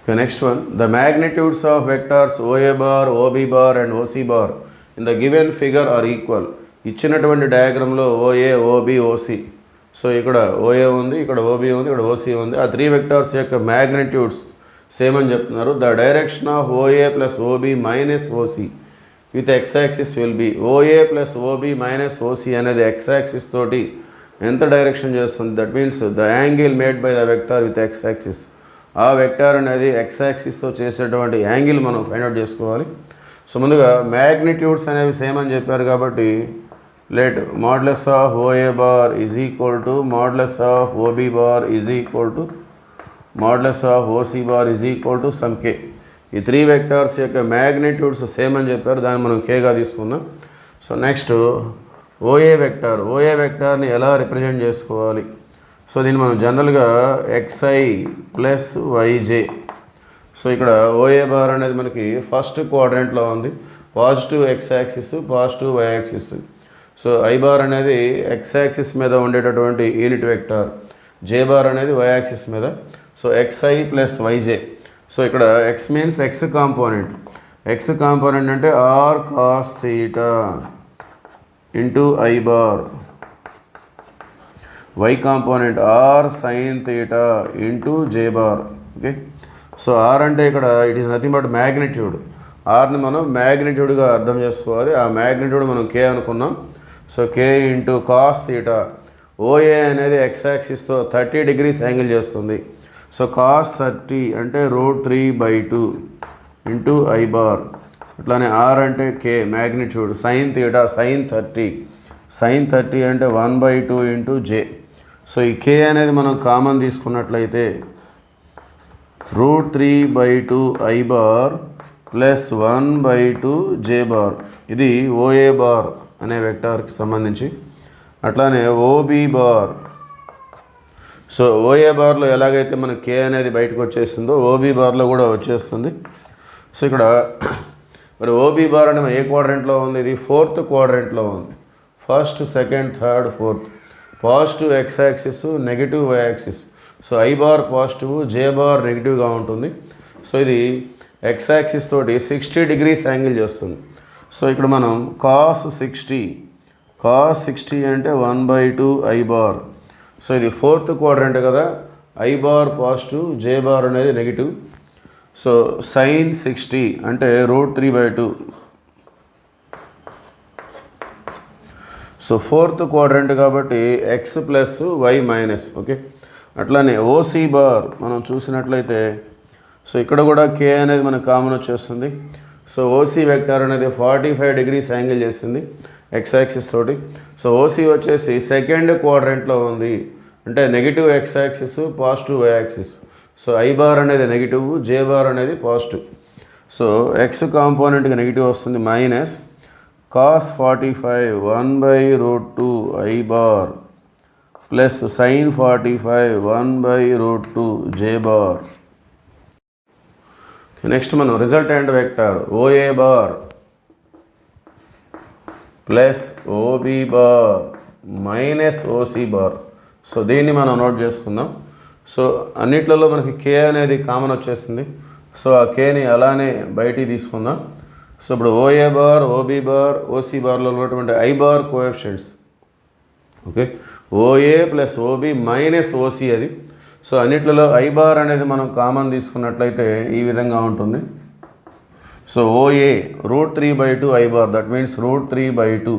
Okay, next one. The magnitudes of vectors OA bar, OB bar and OC bar in the given figure are equal. ఇచ్చినటువంటి డయాగ్రామ్లో OA, OB, OC. So ఇక్కడ OA ఉంది, ఇక్కడ OB ఉంది, ఇక్కడ OC ఉంది. ఆ 3 vectors యొక్క magnitudes same అని చెప్తున్నారు. The direction of OA plus OB minus OC with X axis will be. OA plus OB minus OC అనేది ఎక్స్ యాక్సిస్ తోటి ఎంత డైరెక్షన్ చేస్తుంది? That means the angle made by the vector with X axis. ఆ vector అనేది x యాక్సిస్తో చేసేటువంటి angle మనం find out చేసుకోవాలి. So ముందుగా మ్యాగ్నిట్యూడ్స్ అనేవి సేమ్ అని చెప్పారు కాబట్టి let modulus of OA bar is equal to modulus of OB bar is equal to modulus of OC bar is equal to some K. ఈ 3 vectors యొక్క magnitudes same అని చెప్పారు, దాన్ని మనం Kగా తీసుకుందాం. సో నెక్స్ట్ OA వెక్టార్ని ఎలా రిప్రజెంట్ చేసుకోవాలి? So దీన్ని మనం జనరల్గా XI ప్లస్ YJ. సో ఇక్కడ OA బార్ అనేది మనకి ఫస్ట్ క్వాడ్రంట్లో ఉంది, positive x axis, positive y axis. So I bar అనేది ఎక్స్ యాక్సిస్ మీద ఉండేటటువంటి యూనిట్ వెక్టార్, J బార్ అనేది వై యాక్సిస్ మీద. So XI plus YJ. So ఇక్కడ X మీన్స్ ఎక్స్ కాంపోనెంట్ అంటే R cos theta into I bar, y component R sin theta into J bar. Okay, so R అంటే ఇక్కడ it is nothing but magnitude. Rని మనం మ్యాగ్నిట్యూడ్గా అర్థం చేసుకోవాలి. ఆ మ్యాగ్నిట్యూడ్ మనం K అనుకున్నాం. So K into cos theta. OA అనేది ఎక్స్ యాక్సిస్తో 30 degrees యాంగిల్ చేస్తుంది. సో కాస్ 30 అంటే √3/2 ఇంటూ I బార్. అట్లానే R అంటే K magnitude, sine theta sine 30 అంటే 1/2 ఇంటూ J. సో ఈ K అనేది మనం కామన్ తీసుకున్నట్లయితే √3/2 I bar plus 1/2 J bar. ఇది OA బార్ అనే వెక్టార్కి సంబంధించి. అట్లానే OB బార్. సో OA బార్లో ఎలాగైతే మనకి K అనేది బయటకు వచ్చేస్తుందో OB బార్లో కూడా వచ్చేస్తుంది. సో ఇక్కడ మరి OB బార్ అంటే ఏ క్వాడ్రంట్లో ఉంది? ఇది 4th క్వాడ్రంట్లో ఉంది. First, second, third, fourth. Positive x axis, negative y axis. So I bar positive, J bar నెగిటివ్గా ఉంటుంది. సో ఇది ఎక్స్ యాక్సిస్ తోటి 60 degrees యాంగిల్ చేస్తుంది. సో ఇక్కడ మనం కాస్ 60 అంటే 1/2 I బార్. సో ఇది 4th క్వాడ్రంట్ కదా, I bar positive, J bar అనేది నెగిటివ్. సో సైన్ 60 అంటే √3/2. సో 4th క్వాడ్రంట్ కాబట్టి x plus y minus. Okay, అట్లానే OC బార్ మనం చూసినట్లయితే సో ఇక్కడ కూడా K అనేది మనకు కామన్ వచ్చేస్తుంది. సో OC వెక్టార్ అనేది 45 degrees యాంగిల్ చేస్తుంది ఎక్స్ యాక్సిస్ తోటి. సో OC వచ్చేసి సెకండ్ క్వాడ్రంట్లో ఉంది, అంటే negative x axis, positive y axis. So I bar అనేది నెగిటివ్, J బార్ అనేది పాజిటివ్. సో ఎక్స్ కాంపోనెంట్కి నెగిటివ్ వస్తుంది, minus cos 45 1/√2 I bar plus sine 45 1/√2 J bar. Next మనం resultant vector OA bar plus OB bar minus OC bar. So దీన్ని మనం note చేసుకుందాం. So అన్నిట్లలో మనకి K అనేది కామన్ వచ్చేస్తుంది. సో ఆ Kని అలానే బయటికి తీసుకుందాం. సో ఇప్పుడు OA bar, OB bar, OC బార్లో ఉన్నటువంటి I bar coefficients. Okay, OA plus OB minus OC అది. సో అన్నిట్లలో I బార్ అనేది మనం కామన్ తీసుకున్నట్లయితే ఈ విధంగా ఉంటుంది. So OA √3/2 I bar, that means √3/2.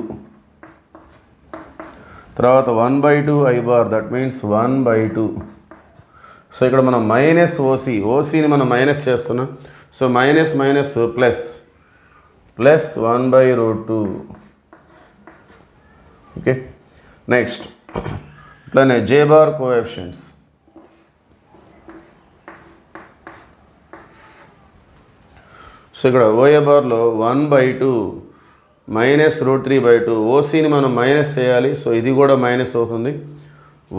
తర్వాత 1/2 I bar, that means 1/2. So ఇక్కడ మనం మైనస్ OCని మనం మైనస్ చేస్తున్నాం. So minus plus 1/√2. Okay, next ఇట్లానే J బార్ కోఎఫిషియంట్స్. సో ఇక్కడ OA బార్లో 1/2 మైనస్ √3/2. OCని మనం మైనస్ చేయాలి. సో ఇది కూడా మైనస్ అవుతుంది.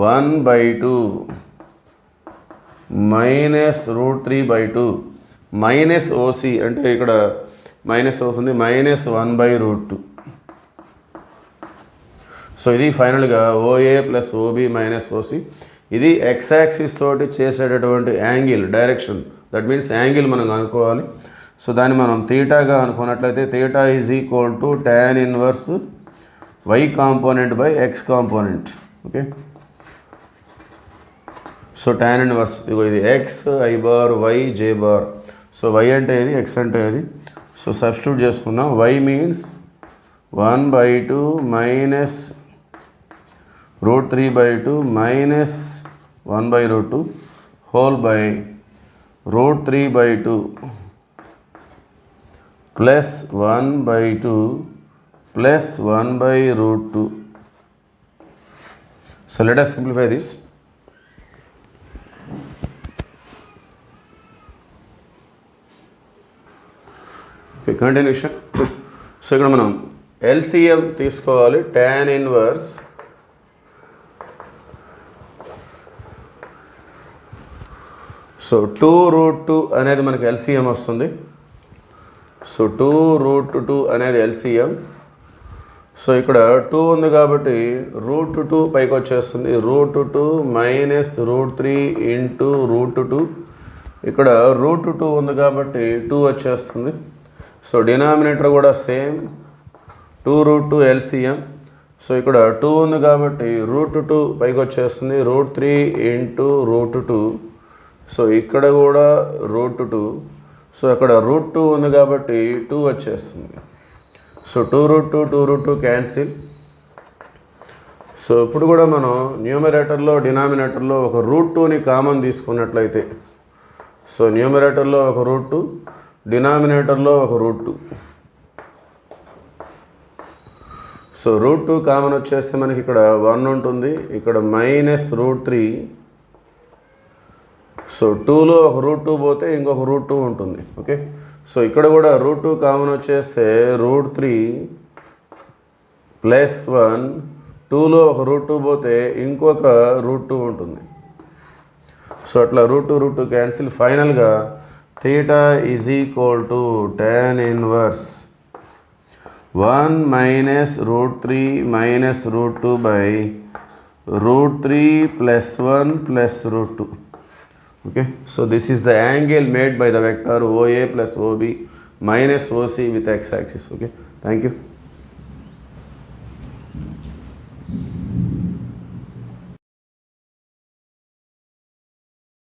1/2 మైనస్ √3/2 మైనస్ OC అంటే ఇక్కడ మైనస్ అవుతుంది, మైనస్ 1/√2. సో ఇది ఫైనల్గా OA plus OB minus OC. ఇది ఎక్స్ యాక్సిస్ తోటి చేసేటటువంటి angle direction that means angle మనం కనుక్కోవాలి. సో దాన్ని మనం తీటాగా అనుకున్నట్లయితే theta is equal to tan inverse y component by x component. Okay, so tan inverse ఇగో ఇది x I bar y j bar. So y అంటే ఇది, x అంటే ఇది. సో సబ్స్టిట్యూట్ చేసుకుందాం. y means 1/2 minus √3/2 minus 1/√2 whole by √3/2 plus 1/2 plus 1/√2. So let us simplify this. Okay, continuation. So ఇక్కడ మనం LCM తీసుకోవాలి. tan ఇన్వర్స్ సో 2√2 అనేది మనకి LCM వస్తుంది. సో 2√2 అనేది LCM. సో ఇక్కడ 2 ఉంది కాబట్టి √2 పైకి వచ్చేస్తుంది. √2 మైనస్ √3 ఇంటూ √2. ఇక్కడ √2 ఉంది కాబట్టి 2 వచ్చేస్తుంది. సో డినామినేటర్ కూడా సేమ్ 2√2 LCM. సో ఇక్కడ 2 ఉంది కాబట్టి √2 పైకి వచ్చేస్తుంది. √3 ఇంటూ √2. సో ఇక్కడ కూడా √2. సో అక్కడ √2 ఉంది కాబట్టి 2 వచ్చేస్తుంది. So 2√2 cancel. సో ఇప్పుడు కూడా మనం న్యూమరేటర్లో డినామినేటర్లో ఒక √2ని కామన్ తీసుకున్నట్లయితే, సో న్యూమరేటర్లో ఒక √2, డినామినేటర్లో ఒక √2. సో √2 కామన్ వచ్చేస్తే మనకి ఇక్కడ 1 ఉంటుంది, ఇక్కడ మైనస్ √3. సో 2లో ఒక √2 పోతే ఇంకొక √2 ఉంటుంది. ఓకే, సో ఇక్కడ కూడా √2 కామన్ వచ్చేస్తే √3 ప్లస్ 1, 2లో ఒక √2 పోతే ఇంకొక √2 ఉంటుంది. సో అట్లా √2 క్యాన్సిల్. ఫైనల్గా theta is equal to tan inverse 1 minus √3 minus √2 by √3 plus 1 plus √2. Okay, so this is the angle made by the vector OA plus OB minus OC with x axis. Okay, thank you.